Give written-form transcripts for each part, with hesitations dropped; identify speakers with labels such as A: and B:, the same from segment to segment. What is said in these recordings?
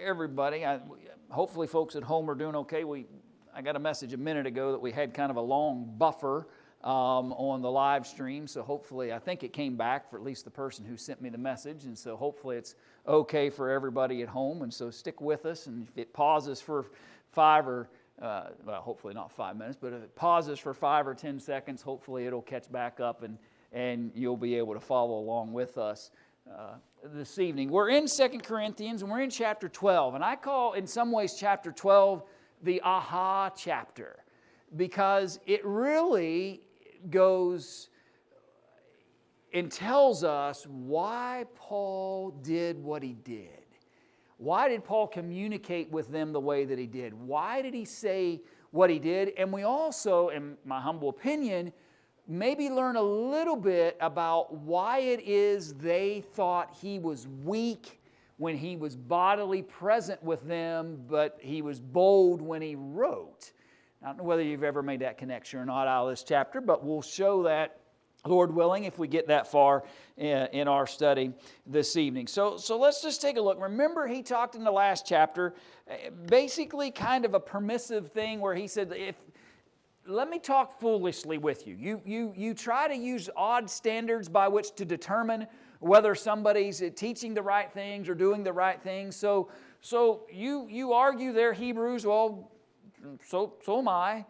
A: Everybody, hopefully folks at home are doing okay. I got a message a minute ago that we had kind of a long buffer on the live stream, so hopefully, I think it came back for at least the person who sent me the message, and so hopefully it's okay for everybody at home, and so stick with us, and if it pauses for hopefully not 5 minutes, but if it pauses for 5 or 10 seconds, hopefully it'll catch back up and you'll be able to follow along with us this evening. We're in 2 Corinthians and we're in chapter 12. And I call, in some ways, chapter 12 the aha chapter, because it really goes and tells us why Paul did what he did. Why did Paul communicate with them the way that he did? Why did he say what he did? And we also, in my humble opinion, maybe learn a little bit about why it is they thought he was weak when he was bodily present with them, but he was bold when he wrote. I don't know whether you've ever made that connection or not out of this chapter, but we'll show that, Lord willing, if we get that far in our study this evening. So let's just take a look. Remember, he talked in the last chapter, basically kind of a permissive thing where he said, let me talk foolishly with you. You try to use odd standards by which to determine whether somebody's teaching the right things or doing the right things. So you argue they're Hebrews. Well, so am I.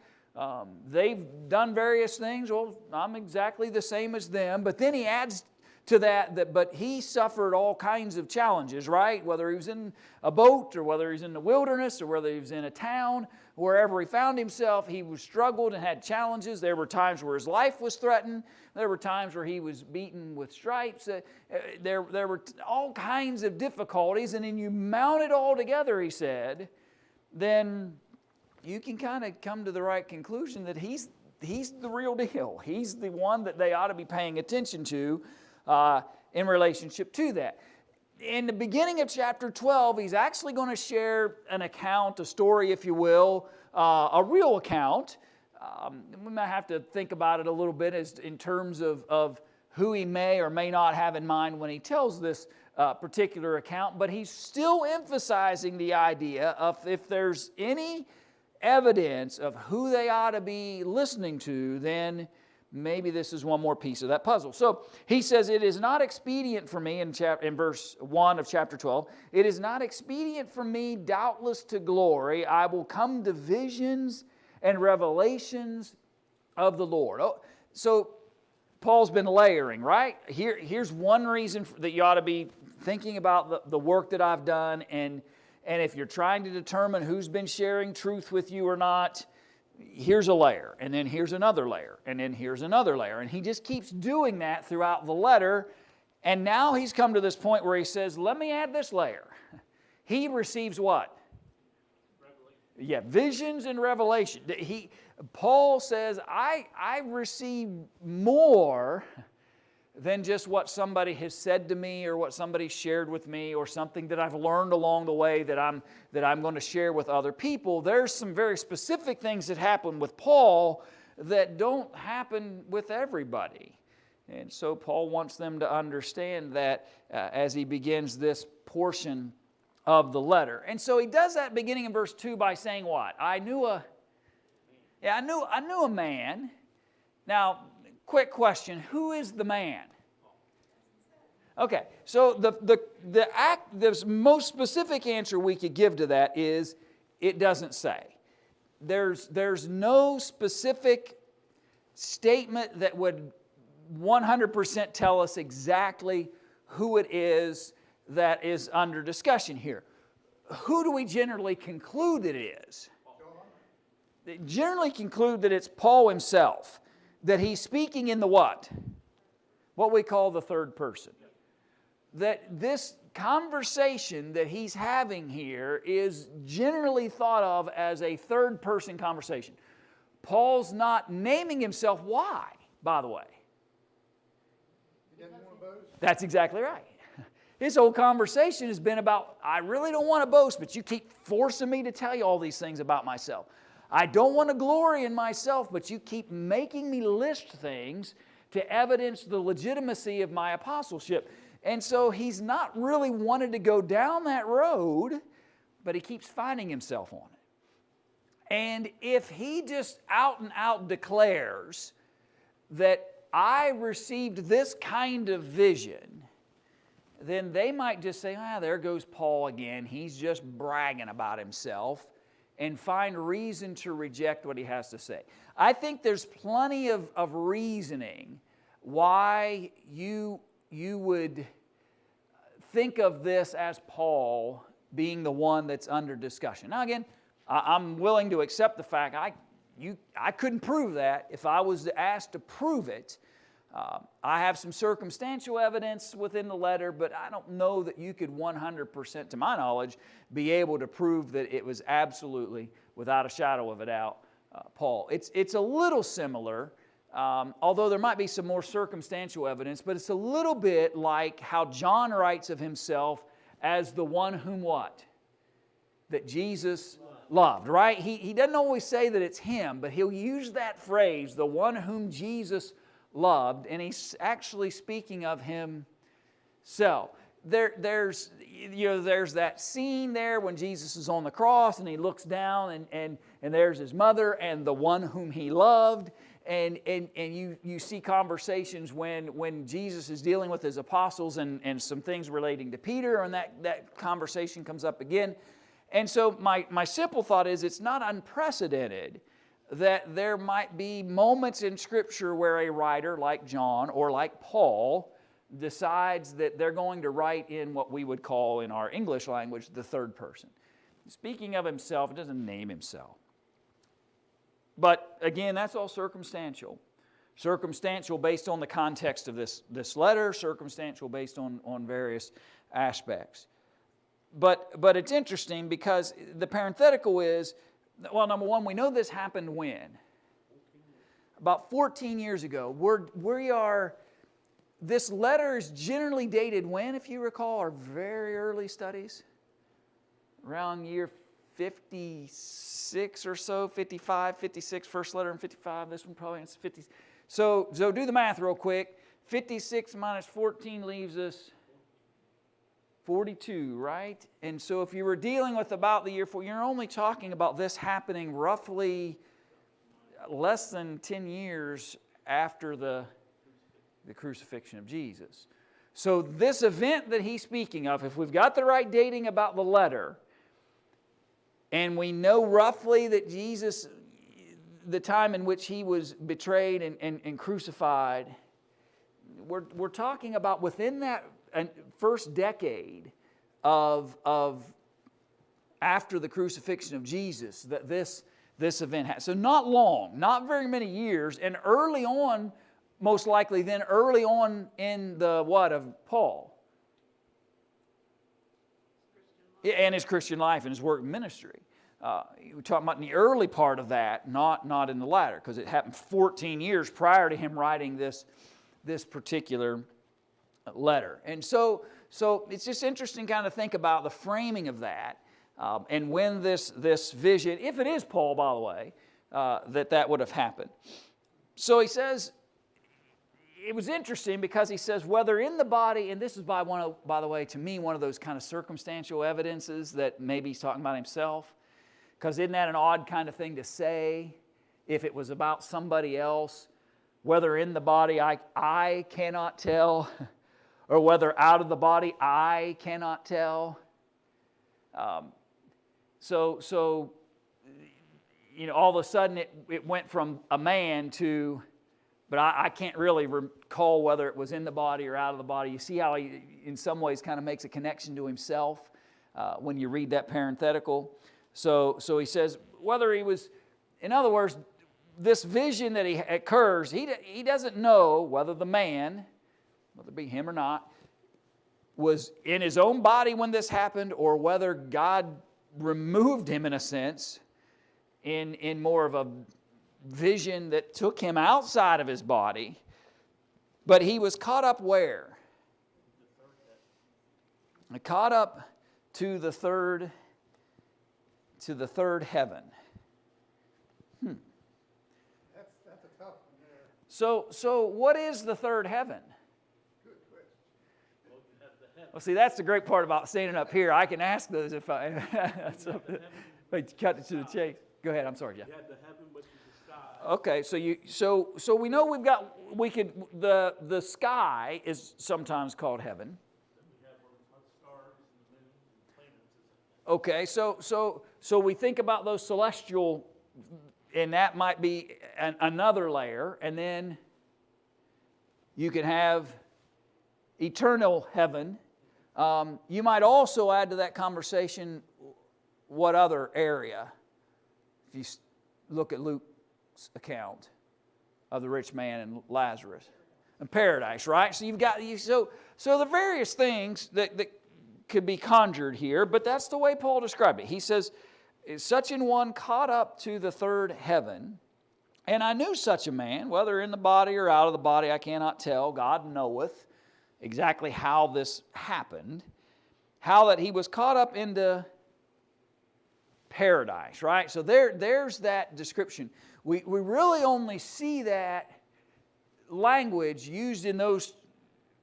A: They've done various things. Well, I'm exactly the same as them. But then he adds to that but he suffered all kinds of challenges, right? Whether he was in a boat or whether he's in the wilderness or whether he was in a town, wherever he found himself, he was struggled and had challenges. There were times where his life was threatened. There were times where he was beaten with stripes. There were all kinds of difficulties. And then you mount it all together, he said, then you can kind of come to the right conclusion that he's the real deal. He's the one that they ought to be paying attention to in relationship to that. In the beginning of chapter 12, he's actually going to share an account, a story, if you will, a real account. We might have to think about it a little bit as in terms of who he may or may not have in mind when he tells this particular account, but he's still emphasizing the idea of if there's any evidence of who they ought to be listening to, then maybe this is one more piece of that puzzle. So he says, it is not expedient for me, in verse 1 of chapter 12, it is not expedient for me, doubtless to glory. I will come to visions and revelations of the Lord. Oh, so Paul's been layering, right? Here's one reason that you ought to be thinking about the work that I've done, and if you're trying to determine who's been sharing truth with you or not, here's a layer, and then here's another layer, and then here's another layer. And he just keeps doing that throughout the letter. And now he's come to this point where he says, let me add this layer. He receives what? Revelation. Yeah, visions and revelation. Paul says, I receive more than just what somebody has said to me or what somebody shared with me or something that I've learned along the way that I'm going to share with other people. There's some very specific things that happen with Paul that don't happen with everybody. And so Paul wants them to understand that as he begins this portion of the letter. And so he does that beginning in verse 2 by saying what? I knew a man. Now, quick question, who is the man? Okay, so the most specific answer we could give to that is it doesn't say. There's no specific statement that would 100% tell us exactly who it is that is under discussion here. Who do we generally conclude it is? They generally conclude that it's Paul himself. That he's speaking in the what? What we call the third person. That this conversation that he's having here is generally thought of as a third person conversation. Paul's not naming himself. Why, by the way?
B: He doesn't want to boast.
A: That's exactly right. His whole conversation has been about, I really don't want to boast, but you keep forcing me to tell you all these things about myself. I don't want to glory in myself, but you keep making me list things to evidence the legitimacy of my apostleship. And so he's not really wanted to go down that road but he keeps finding himself on it. And if he just out and out declares that I received this kind of vision, then they might just say, there goes Paul again. He's just bragging about himself, and find reason to reject what he has to say. I think there's plenty of reasoning why you would think of this as Paul being the one that's under discussion. Now again, I'm willing to accept the fact I couldn't prove that. If I was asked to prove it, I have some circumstantial evidence within the letter, but I don't know that you could 100%, to my knowledge, be able to prove that it was absolutely, without a shadow of a doubt, Paul. It's a little similar, although there might be some more circumstantial evidence, but it's a little bit like how John writes of himself as the one whom what? That Jesus loved, right? He doesn't always say that it's him, but he'll use that phrase, the one whom Jesus loved, and he's actually speaking of himself. There's that scene there when Jesus is on the cross and he looks down and there's his mother and the one whom he loved, and you see conversations when Jesus is dealing with his apostles and some things relating to Peter, and that conversation comes up again. And so my simple thought is it's not unprecedented that there might be moments in Scripture where a writer like John or like Paul decides that they're going to write in what we would call in our English language the third person. Speaking of himself, it doesn't name himself. But again, that's all circumstantial. Circumstantial based on the context of this letter, circumstantial based on various aspects. But it's interesting because the parenthetical is, well, number one, we know this happened when? About 14 years ago. This letter is generally dated when, if you recall, our very early studies? Around year 56 or so, 55, 56, first letter in 55, this one probably is 50. So do the math real quick. 56 minus 14 leaves us 42, right? And so if you were dealing with about the year 4, you're only talking about this happening roughly less than 10 years after the crucifixion of Jesus. So this event that he's speaking of, if we've got the right dating about the letter, and we know roughly that Jesus, the time in which he was betrayed and crucified, we're talking about within that first decade of after the crucifixion of Jesus that this event happened. So not long, not very many years, and early on, most likely then early on in the what of Paul? And his Christian life and his work ministry. We're talking about in the early part of that, not in the latter, because it happened 14 years prior to him writing this particular letter. And so it's just interesting kind of think about the framing of that, and when this vision, if it is Paul, by the way, that would have happened. So he says, it was interesting because he says, whether in the body, and this is by the way, to me, one of those kind of circumstantial evidences that maybe he's talking about himself, because isn't that an odd kind of thing to say if it was about somebody else? Whether in the body I cannot tell, or whether out of the body I cannot tell. So all of a sudden it went from a man to, but I can't really recall whether it was in the body or out of the body. You see how he, in some ways, kind of makes a connection to himself when you read that parenthetical. So he says, whether he was, in other words, this vision that occurs, he doesn't know whether the man, whether it be him or not, was in his own body when this happened, or whether God removed him in a sense in more of a vision that took him outside of his body. But he was caught up where? Caught up to the third heaven.
B: That's a tough one there.
A: So what is the third heaven?
B: Good question.
C: Well, you have the
A: Well, see, that's the great part about standing up here. I can ask those if I... cut it to the chase. Go ahead, I'm sorry, Jeff.
C: You had the heaven, but the sky.
A: Okay, so we know the sky is sometimes called heaven.
C: Then we have where the stars and the moon and planets.
A: Okay, so we think about those celestial, and that might be another layer, and then you can have eternal heaven. You might also add to that conversation what other area? If you look at Luke's account of the rich man and Lazarus and paradise, right? So you've got so the various things that could be conjured here, but that's the way Paul described it. He says, "Such an one caught up to the third heaven, and I knew such a man, whether in the body or out of the body, I cannot tell. God knoweth exactly how this happened, how that he was caught up into paradise," right? So there's that description. We really only see that language used in those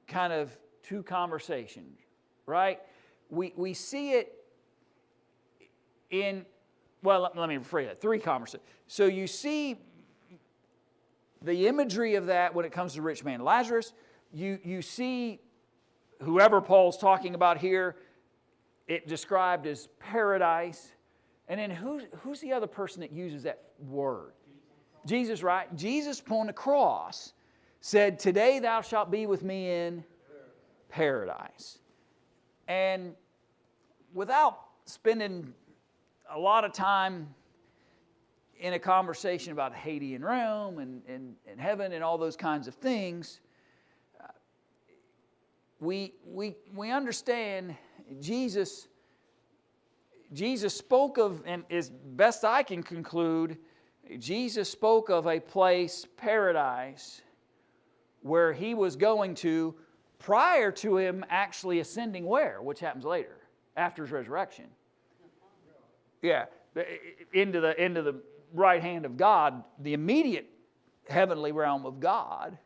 A: kind of two conversations, right? We see it in, well, let me rephrase that, three conversations. So you see the imagery of that when it comes to rich man Lazarus. You see whoever Paul's talking about here, it described as paradise. And then who's the other person that uses that word? Jesus, right? Jesus upon the cross said, "Today thou shalt be with me in paradise." And without spending a lot of time in a conversation about the Hadean realm and heaven and all those kinds of things, we understand Jesus spoke of, and as best I can conclude, Jesus spoke of a place, paradise, where he was going to prior to him actually ascending where? Which happens later, after his resurrection. Yeah, into the right hand of God, the immediate heavenly realm of God.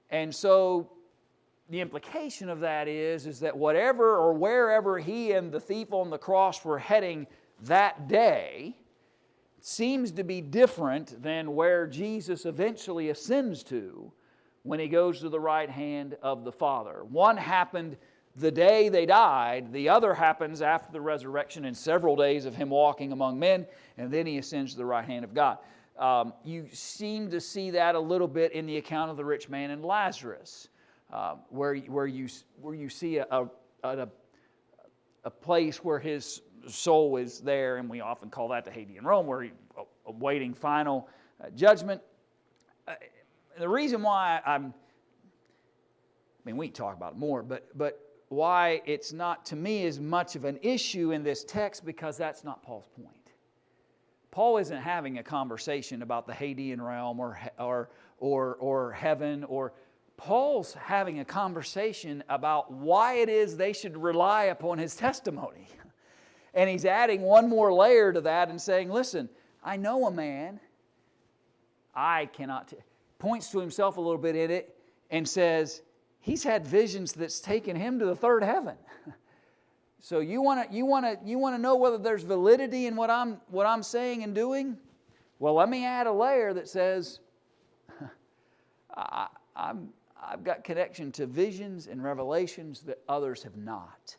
A: And so the implication of that is that whatever or wherever he and the thief on the cross were heading that day seems to be different than where Jesus eventually ascends to when he goes to the right hand of the Father. One happened the day they died, the other happens after the resurrection and several days of him walking among men, and then he ascends to the right hand of God. You seem to see that a little bit in the account of the rich man and Lazarus. Where you see a place where his soul is there, and we often call that the Hadean realm, where he's awaiting final judgment. The reason why we can talk about it more, but why it's not to me as much of an issue in this text, because that's not Paul's point. Paul isn't having a conversation about the Hadean realm or heaven or. Paul's having a conversation about why it is they should rely upon his testimony. And he's adding one more layer to that and saying, listen, I know a man, points to himself a little bit in it and says, he's had visions that's taken him to the third heaven. So you want to know whether there's validity in what I'm saying and doing? Well, let me add a layer that says, I've got connection to visions and revelations that others have not.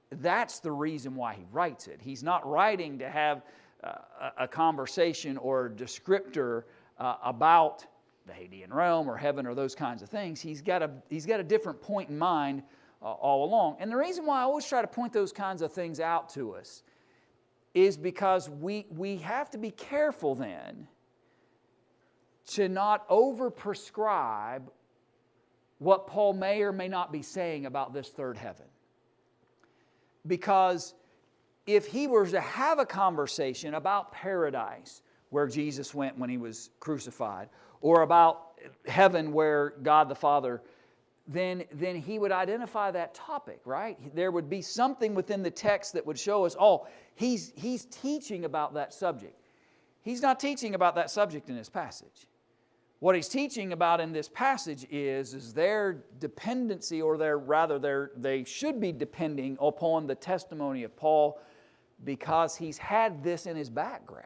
A: That's the reason why he writes it. He's not writing to have a conversation or descriptor about the Hadean realm or heaven or those kinds of things. He's got a different point in mind all along. And the reason why I always try to point those kinds of things out to us is because we have to be careful then to not overprescribe what Paul may or may not be saying about this third heaven. Because if he were to have a conversation about paradise, where Jesus went when he was crucified, or about heaven where God the Father, then he would identify that topic, right? There would be something within the text that would show us, he's teaching about that subject. He's not teaching about that subject in this passage. What he's teaching about in this passage is their dependency, or they should be depending upon the testimony of Paul, because he's had this in his background,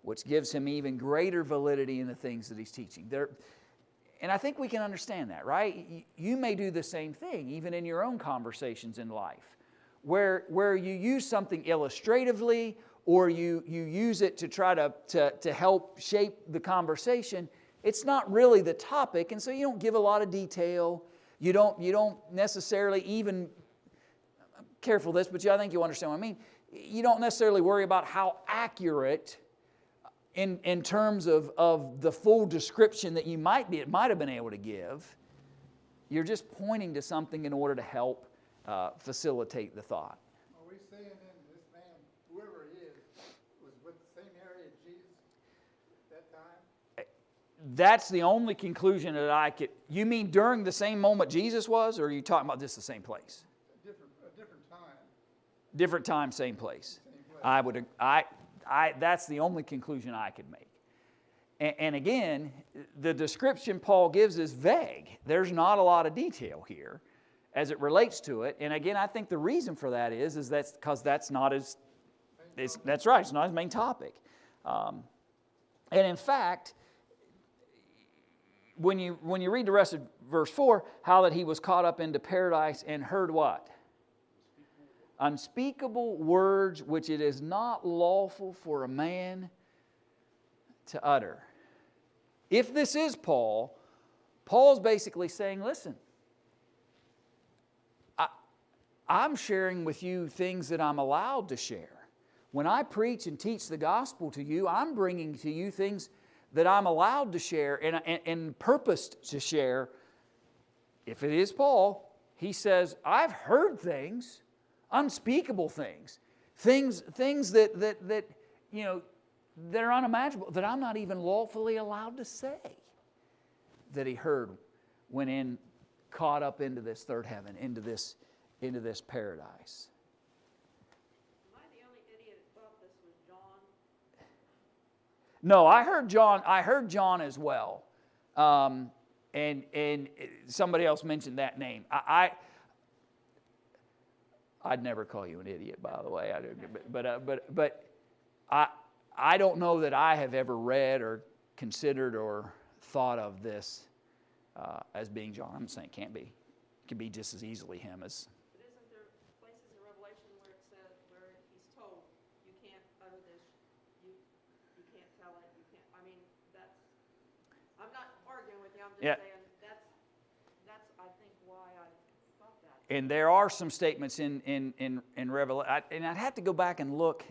A: which gives him even greater validity in the things that he's teaching. And I think we can understand that, right? You may do the same thing, even in your own conversations in life, where you use something illustratively, or you use it to try to help shape the conversation. It's not really the topic, and so you don't give a lot of detail. You don't necessarily even, I'm careful of this, but I think you understand what I mean. You don't necessarily worry about how accurate in terms of the full description that it might have been able to give. You're just pointing to something in order to help facilitate the thought.
B: Are we saying then this man, whoever he is, was with the same area as Jesus at that time?
A: That's the only conclusion that I could. You mean during the same moment Jesus was, or are you talking about just the same place?
B: A different time.
A: Different time, same place.
B: Same place.
A: That's the only conclusion I could make. And again, the description Paul gives is vague. There's not a lot of detail here as it relates to it. And again, I think the reason for that is that's because that's not his. That's right. It's not his main topic. And in fact, when you read the rest of verse 4, how that he was caught up into paradise and heard what? Unspeakable words which it is not lawful for a man to utter. If this is Paul, Paul's basically saying, listen, I'm sharing with you things that I'm allowed to share. When I preach and teach the gospel to you, I'm bringing to you things that I'm allowed to share and purposed to share. If it is Paul, he says, I've heard things, unspeakable things that you know, that are unimaginable, that I'm not even lawfully allowed to say, that he heard when caught up into this third heaven, into this paradise.
D: Am I the only idiot that thought this was John?
A: No, I heard John as well, and somebody else mentioned that name. I'd never call you an idiot, by the way. But I don't know that I have ever read or considered or thought of this as being John. I'm saying it can't be. It can be just as easily him as.
D: But isn't there places in Revelation where it says, where he's told, you can't utter this, you can't tell it, you can't, I mean, I'm not arguing with you, I'm just saying, that's I think why I thought that.
A: And there are some statements in Revelation, and I'd have to go back and look.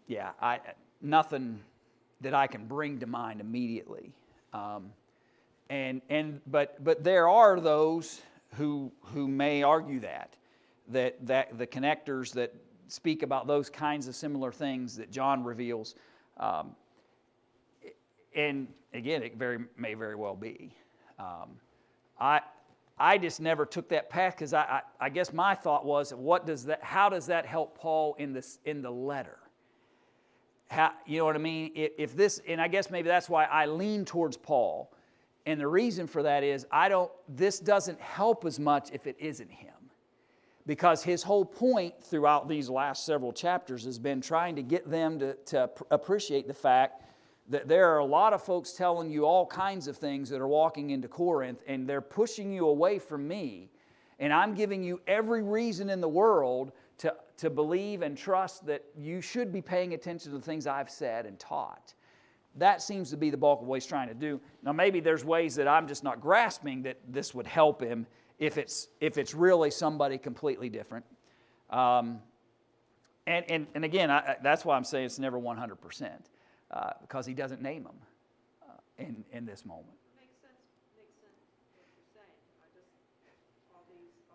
A: Yeah, nothing that I can bring to mind immediately. But there are those who may argue that the connectors that speak about those kinds of similar things that John reveals, and again, it may very well be. I just never took that path because I guess my thought was, how does that help Paul in the letter? You know what I mean? If this, and I guess maybe that's why I lean towards Paul. And the reason for that is this doesn't help as much if it isn't him. Because his whole point throughout these last several chapters has been trying to get them to appreciate the fact that there are a lot of folks telling you all kinds of things that are walking into Corinth, and they're pushing you away from me. And I'm giving you every reason in the world to believe and trust that you should be paying attention to the things I've said and taught. That seems to be the bulk of what he's trying to do. Now, maybe there's ways that I'm just not grasping that this would help him if it's really somebody completely different. And again, that's why I'm saying it's never 100%, because he doesn't name them in this moment.
D: Makes sense what you're saying. I just, all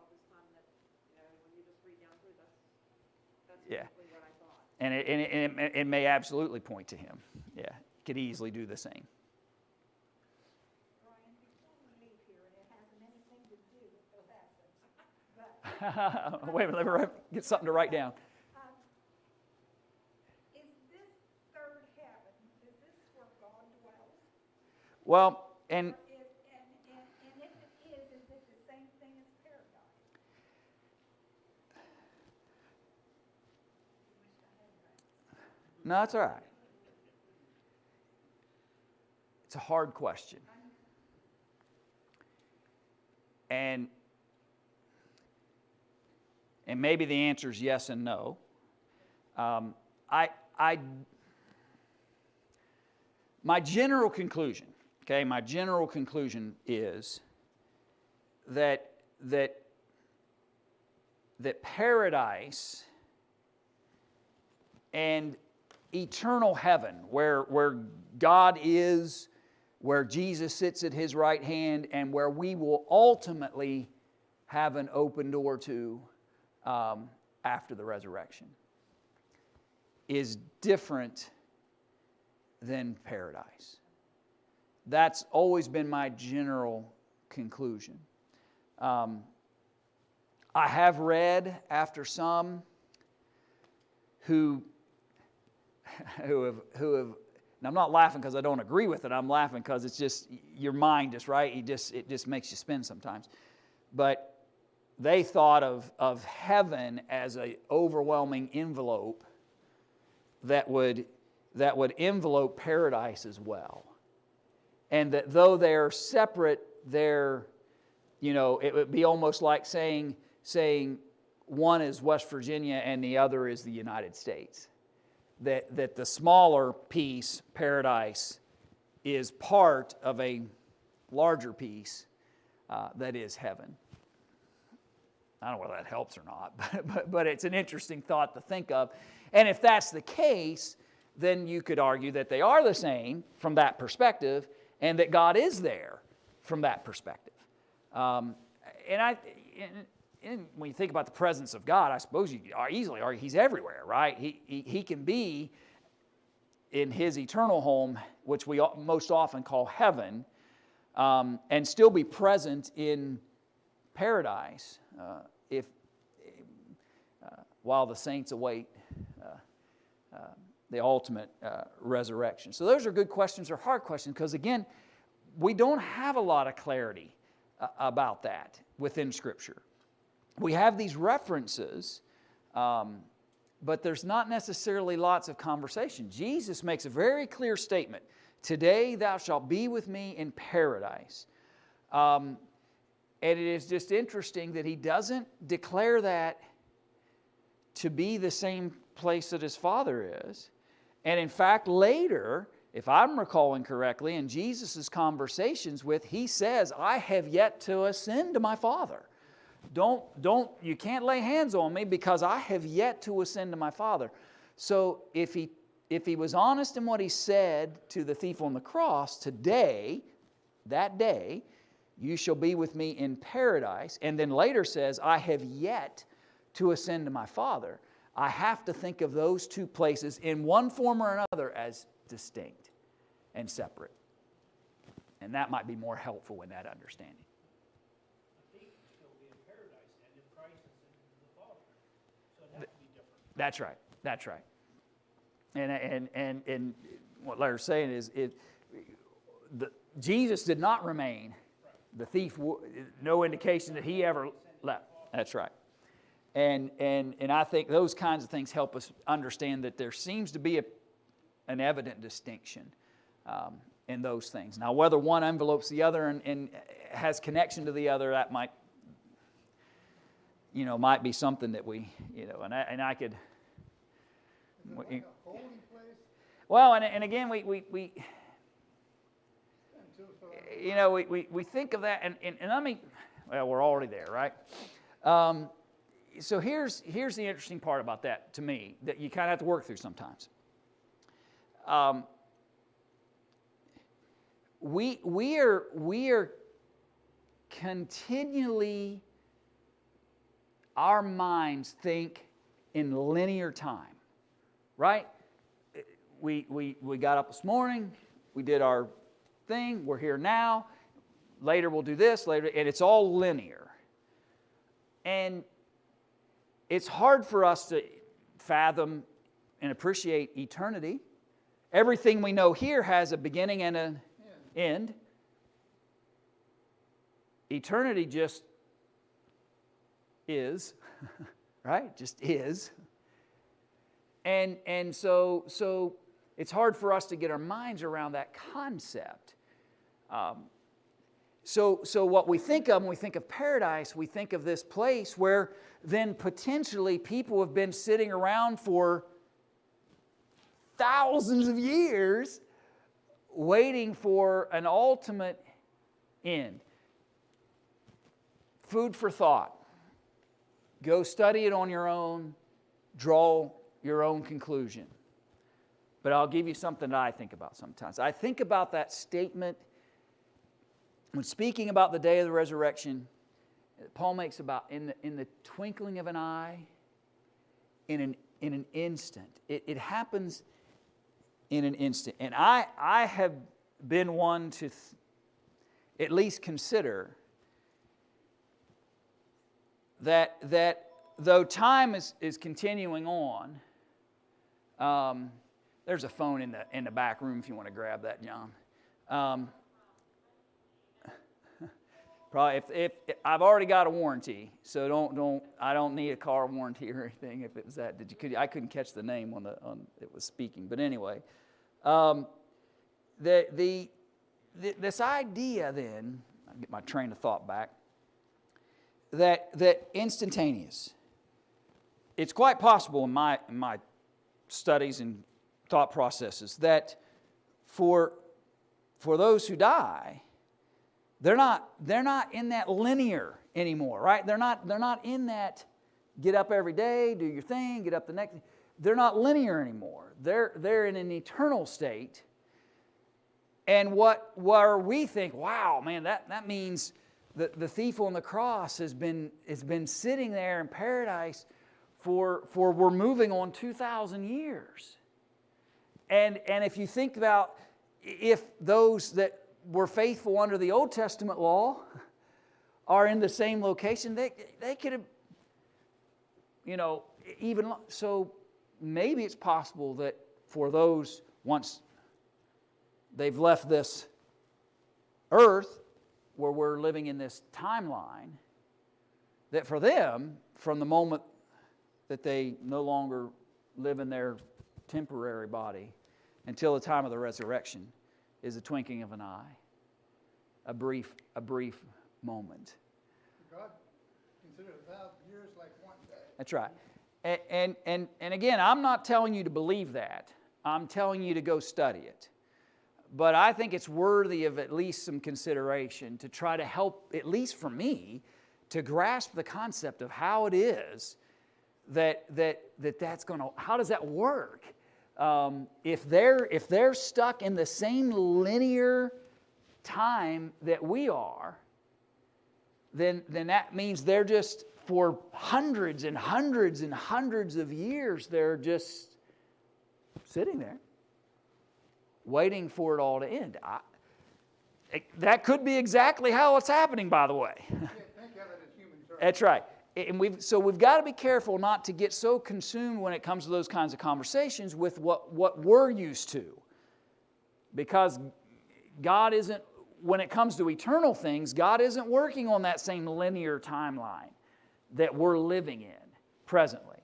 D: this time that, when you just read down through, that's exactly what I thought.
A: And it may absolutely point to him. Yeah, could easily do the same.
E: Brian, before we leave here, and it hasn't anything to do with the lessons, but
A: Wait a minute, let me get something to write down.
E: is this third heaven, is this where God dwells?
A: Well, and
E: Or is, and if it is it the same thing as paradise?
A: no, that's all right. It's a hard question. And maybe the answer is yes and no. My general conclusion, okay, my general conclusion is that paradise and eternal heaven, where God is, where Jesus sits at His right hand, and where we will ultimately have an open door to after the resurrection, is different than paradise. That's always been my general conclusion. I have read after some who have, and I'm not laughing because I don't agree with it. I'm laughing because it's just your mind just right. It just makes you spin sometimes. But they thought of heaven as an overwhelming envelope that would envelope paradise as well, and that though they're separate, it would be almost like saying one is West Virginia and the other is the United States. That the smaller piece, paradise, is part of a larger piece that is heaven. I don't know whether that helps or not, but it's an interesting thought to think of. And if that's the case, then you could argue that they are the same from that perspective, and that God is there from that perspective. And when you think about the presence of God, I suppose you easily argue He's everywhere, right? He can be in His eternal home, which we most often call heaven, and still be present in paradise while the saints await the ultimate resurrection. So those are good questions or hard questions, because again, we don't have a lot of clarity about that within Scripture. We have these references, but there's not necessarily lots of conversation. Jesus makes a very clear statement. Today thou shalt be with me in paradise. And it is just interesting that He doesn't declare that to be the same place that His Father is. And in fact, later, if I'm recalling correctly, in Jesus' conversations He says, I have yet to ascend to my Father. You can't lay hands on me because I have yet to ascend to my Father. So if he was honest in what He said to the thief on the cross, that day, you shall be with me in paradise, and then later says, I have yet to ascend to my Father, I have to think of those two places in one form or another as distinct and separate. And that might be more helpful in that understanding.
C: The thief will still be in paradise, and if Christ is in the Father. So it has to be different.
A: That's right. And what Larry's saying is, Jesus did not remain. The thief, no indication that he ever left. That's right. And I think those kinds of things help us understand that there seems to be an evident distinction in those things. Now, whether one envelopes the other and has connection to the other, that might be something that we, and I could.
B: Is it like a holy place?
A: Well, and again, we
B: Until
A: we think of that, and let me. Well, we're already there, right? So here's the interesting part about that to me that you kind of have to work through sometimes. We are continually, our minds think in linear time, right? We got up this morning, we did our thing, we're here now, later we'll do this, later, and it's all linear. And it's hard for us to fathom and appreciate eternity. Everything we know here has a beginning and end. Eternity just is, right? Just is. And so it's hard for us to get our minds around that concept. So what we think of when we think of paradise, we think of this place where then potentially people have been sitting around for thousands of years waiting for an ultimate end. Food for thought. Go study it on your own. Draw your own conclusion. But I'll give you something that I think about sometimes. I think about that statement when speaking about the day of the resurrection, Paul makes about in the twinkling of an eye, in an instant. It happens in an instant. And I have been one to at least consider that though time is continuing on, there's a phone in the back room if you want to grab that, John. Probably if I've already got a warranty, so I don't need a car warranty or anything. If it was that, I couldn't catch the name on it was speaking, but anyway, this idea then, I'll get my train of thought back. That instantaneous. It's quite possible in my studies and thought processes that for those who die, they're not in that linear anymore, right? They're not in that get up every day, do your thing, get up the next. They're not linear anymore. They're in an eternal state. And where we think, wow, man, that means the thief on the cross has been sitting there in paradise for we're moving on 2,000 years. And if you think about if those that were faithful under the Old Testament law are in the same location, they could have, even so maybe it's possible that for those once they've left this earth where we're living in this timeline, that for them, from the moment that they no longer live in their temporary body until the time of the resurrection, is a twinkling of an eye, a brief moment.
B: God considers 1,000 years like one day.
A: That's right. And again, I'm not telling you to believe that. I'm telling you to go study it. But I think it's worthy of at least some consideration to try to help, at least for me, to grasp the concept of how it is that's going to, how does that work? If they're stuck in the same linear time that we are, then that means they're just for hundreds and hundreds and hundreds of years, they're just sitting there waiting for it all to end. That could be exactly how it's happening, by the way.
B: You can't think of it as human terms.
A: That's right. And we've got to be careful not to get so consumed when it comes to those kinds of conversations with what we're used to. Because God isn't, when it comes to eternal things, God isn't working on that same linear timeline that we're living in presently.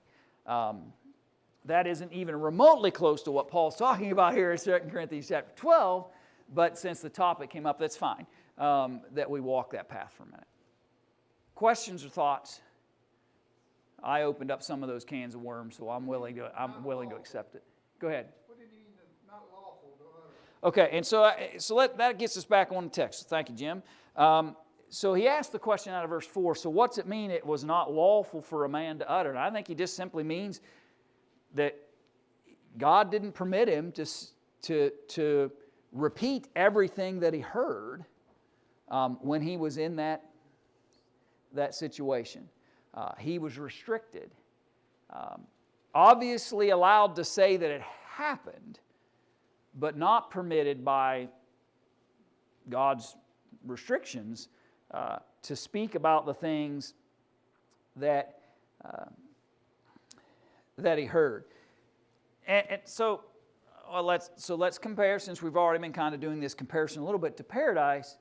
A: That isn't even remotely close to what Paul's talking about here in 2 Corinthians chapter 12, but since the topic came up, that's fine that we walk that path for a minute. Questions or thoughts? I opened up some of those cans of worms, so I'm willing to accept it. Go ahead.
B: What did he mean not lawful to utter?
A: Okay, and so that gets us back on the text. Thank you, Jim. So he asked the question out of verse 4, so what's it mean it was not lawful for a man to utter? And I think he just simply means that God didn't permit him to repeat everything that he heard when he was in that situation. He was restricted. Obviously allowed to say that it happened, but not permitted by God's restrictions to speak about the things that he heard. And so Well, let's compare, since we've already been kind of doing this comparison a little bit to paradise.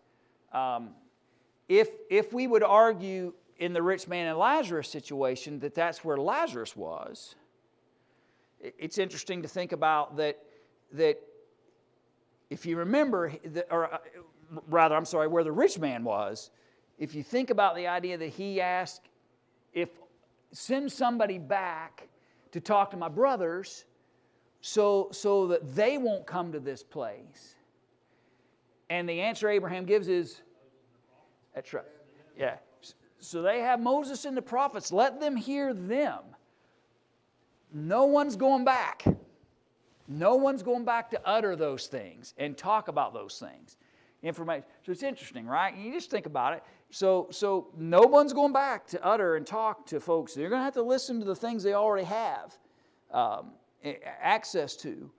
A: If we would argue in the rich man and Lazarus situation that that's where Lazarus was, it's interesting to think about that if you remember, where the rich man was, if you think about the idea that he asked, send somebody back to talk to my brothers so that they won't come to this place. And the answer Abraham gives is, that's right. Yeah. So they have Moses and the prophets. Let them hear them. No one's going back. No one's going back to utter those things and talk about those things. Information. So it's interesting, right? You just think about it. So no one's going back to utter and talk to folks. They're going to have to listen to the things they already have access to.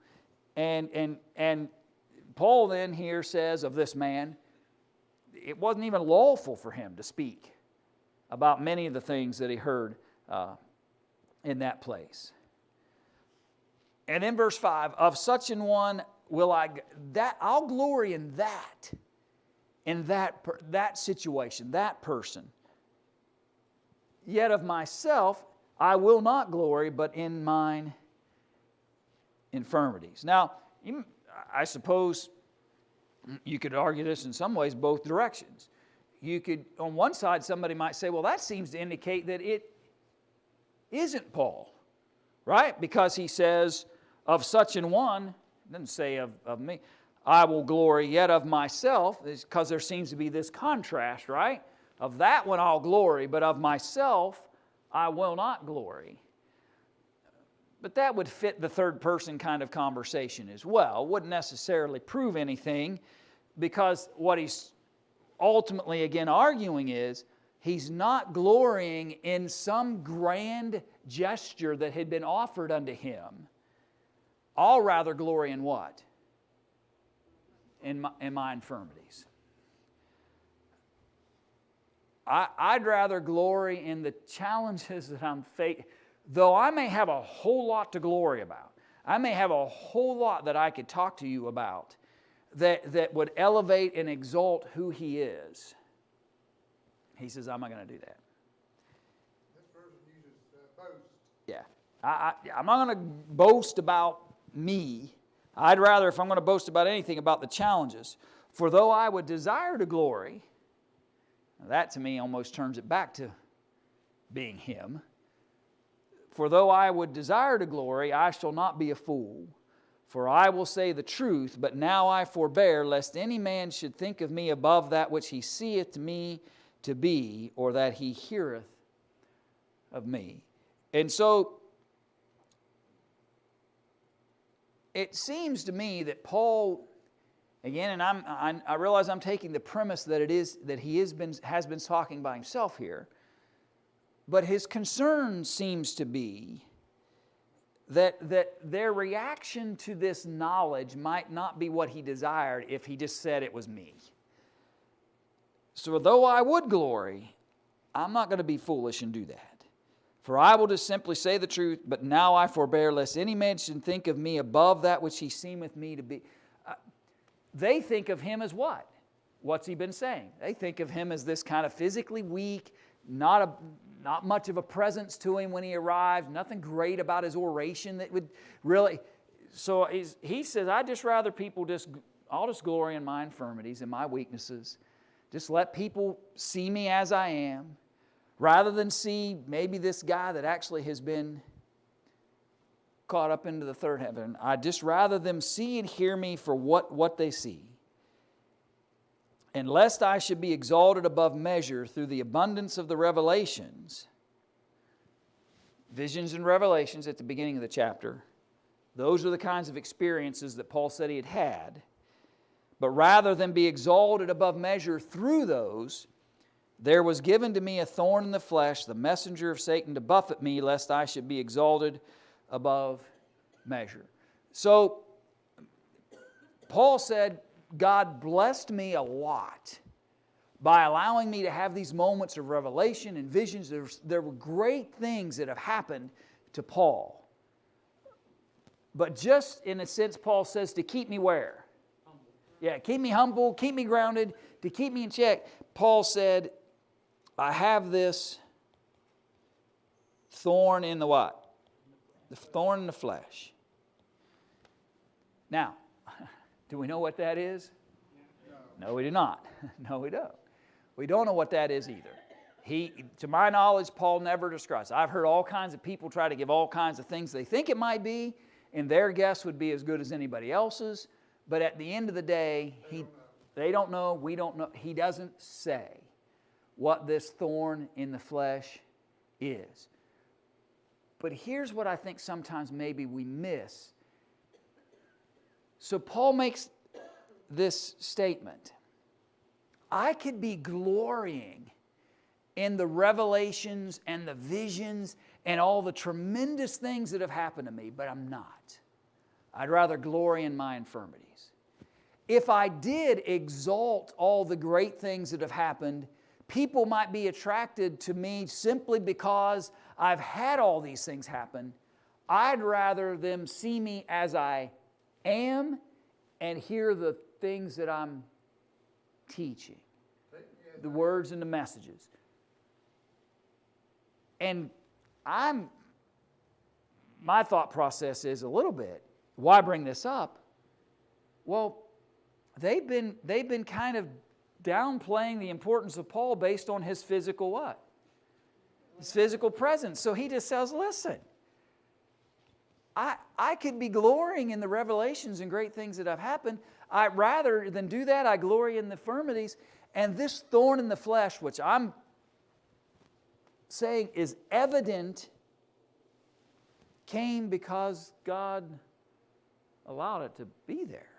A: And Paul then here says of this man, it wasn't even lawful for him to speak about many of the things that he heard in that place. And in verse 5, of such an one will I'll glory in that situation, that person. Yet of myself I will not glory, but in mine infirmities. Now, I suppose you could argue this in some ways both directions. You could, on one side, somebody might say, well, that seems to indicate that it isn't Paul, right? Because he says, of such an one, doesn't say of me, I will glory, yet of myself, because there seems to be this contrast, right? Of that one I'll glory, but of myself I will not glory. But that would fit the third person kind of conversation as well. Wouldn't necessarily prove anything, because what he's ultimately again arguing is he's not glorying in some grand gesture that had been offered unto him. I'll rather glory in what? In my infirmities. I'd rather glory in the challenges that I'm facing. Though I may have a whole lot to glory about, I may have a whole lot that I could talk to you about that would elevate and exalt who He is. He says, I'm not going to do that.
B: This version uses boast.
A: Yeah. I'm not going to boast about me. I'd rather, if I'm going to boast about anything, about the challenges. For though I would desire to glory, that to me almost turns it back to being Him. For though I would desire to glory, I shall not be a fool. For I will say the truth, but now I forbear, lest any man should think of me above that which he seeth me to be, or that he heareth of me. And so, it seems to me that Paul, again, and I realize I'm taking the premise that he has been talking by himself here, but his concern seems to be that their reaction to this knowledge might not be what he desired if he just said it was me. So though I would glory, I'm not going to be foolish and do that. For I will just simply say the truth, but now I forbear, lest any man should think of me above that which he seemeth me to be. They think of him as what? What's he been saying? They think of him as this kind of physically weak, not much of a presence to him when he arrived, nothing great about his oration that would really... So he says, I'd just rather people I'll just glory in my infirmities and my weaknesses. Just let people see me as I am, rather than see maybe this guy that actually has been caught up into the third heaven. I'd just rather them see and hear me for what they see. And lest I should be exalted above measure through the abundance of the revelations, visions and revelations at the beginning of the chapter, those are the kinds of experiences that Paul said he had had. But rather than be exalted above measure through those, there was given to me a thorn in the flesh, the messenger of Satan to buffet me, lest I should be exalted above measure. So, Paul said, God blessed me a lot by allowing me to have these moments of revelation and visions. There were great things that have happened to Paul. But just in a sense, Paul says to keep me where? Yeah, keep me humble, keep me grounded, to keep me in check. Paul said, I have this thorn in the what? The thorn in the flesh. Now, do we know what that is? No, we do not. No, we don't. We don't know what that is either. To my knowledge, Paul never describes. I've heard all kinds of people try to give all kinds of things they think it might be, and their guess would be as good as anybody else's. But at the end of the day, they don't know, we don't know. He doesn't say what this thorn in the flesh is. But here's what I think sometimes maybe we miss. So Paul makes this statement. I could be glorying in the revelations and the visions and all the tremendous things that have happened to me, but I'm not. I'd rather glory in my infirmities. If I did exalt all the great things that have happened, people might be attracted to me simply because I've had all these things happen. I'd rather them see me as I am and hear the things that I'm teaching, the words and the messages. And my thought process is a little bit, why bring this up? Well, they've been kind of downplaying the importance of Paul based on his physical what? His physical presence. So he just says, listen, I could be glorying in the revelations and great things that have happened. Rather than do that, I glory in the infirmities. And this thorn in the flesh, which I'm saying is evident, came because God allowed it to be there.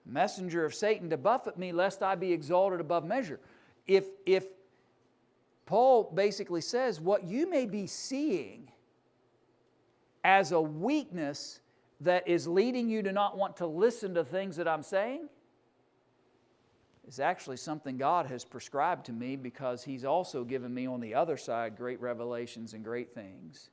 A: Messenger of Satan to buffet me, lest I be exalted above measure. If Paul basically says what you may be seeing as a weakness that is leading you to not want to listen to things that I'm saying is actually something God has prescribed to me, because He's also given me on the other side great revelations and great things.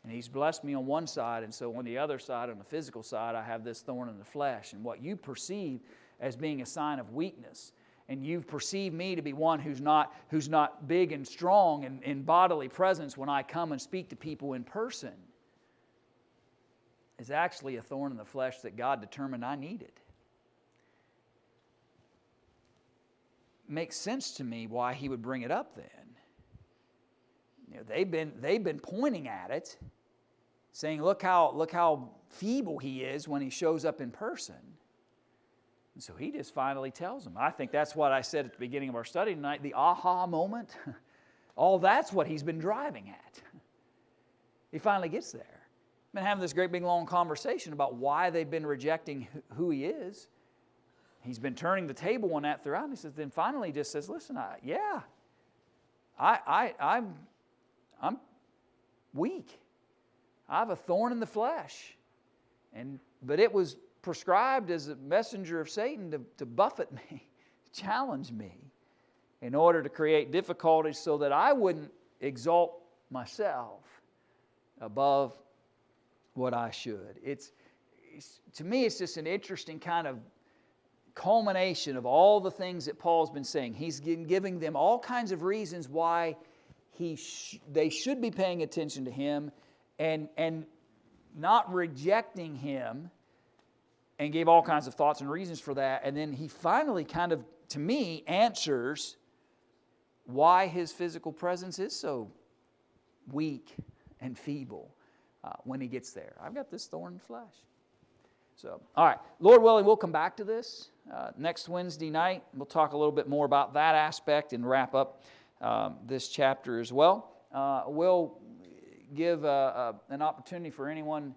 A: And He's blessed me on one side, and so on the other side, on the physical side, I have this thorn in the flesh. And what you perceive as being a sign of weakness, and you perceive me to be one who's not big and strong and in bodily presence when I come and speak to people in person, is actually a thorn in the flesh that God determined I needed. Makes sense to me why He would bring it up then. You know, they've been pointing at it, saying, look how feeble he is when he shows up in person. And so He just finally tells them. I think that's what I said at the beginning of our study tonight, the aha moment. All that's what He's been driving at. He finally gets there. Been having this great big long conversation about why they've been rejecting who He is. He's been turning the table on that throughout. And he says, then finally He just says, listen, I'm weak. I have a thorn in the flesh. But it was prescribed as a messenger of Satan to buffet me, to challenge me, in order to create difficulties so that I wouldn't exalt myself above what I should. To me, it's just an interesting kind of culmination of all the things that Paul's been saying. He's giving them all kinds of reasons why they should be paying attention to him and not rejecting him, and gave all kinds of thoughts and reasons for that. And then he finally kind of, to me, answers why his physical presence is so weak and feeble when he gets there. I've got this thorn in the flesh. So, all right, Lord willing, we'll come back to this next Wednesday night. We'll talk a little bit more about that aspect and wrap up this chapter as well. We'll give an opportunity for anyone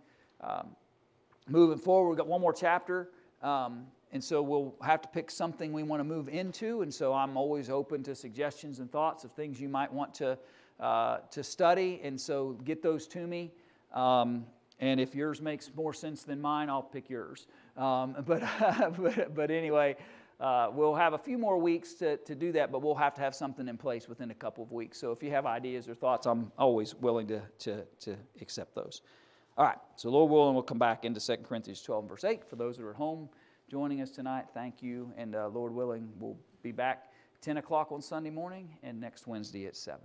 A: moving forward. We've got one more chapter, and so we'll have to pick something we want to move into, and so I'm always open to suggestions and thoughts of things you might want to study, and so get those to me. And if yours makes more sense than mine, I'll pick yours. But anyway, we'll have a few more weeks to do that, but we'll have to have something in place within a couple of weeks. So if you have ideas or thoughts, I'm always willing to accept those. All right, so Lord willing, we'll come back into 2 Corinthians 12 and verse 8. For those that are at home joining us tonight, thank you. And Lord willing, we'll be back 10 o'clock on Sunday morning and next Wednesday at 7.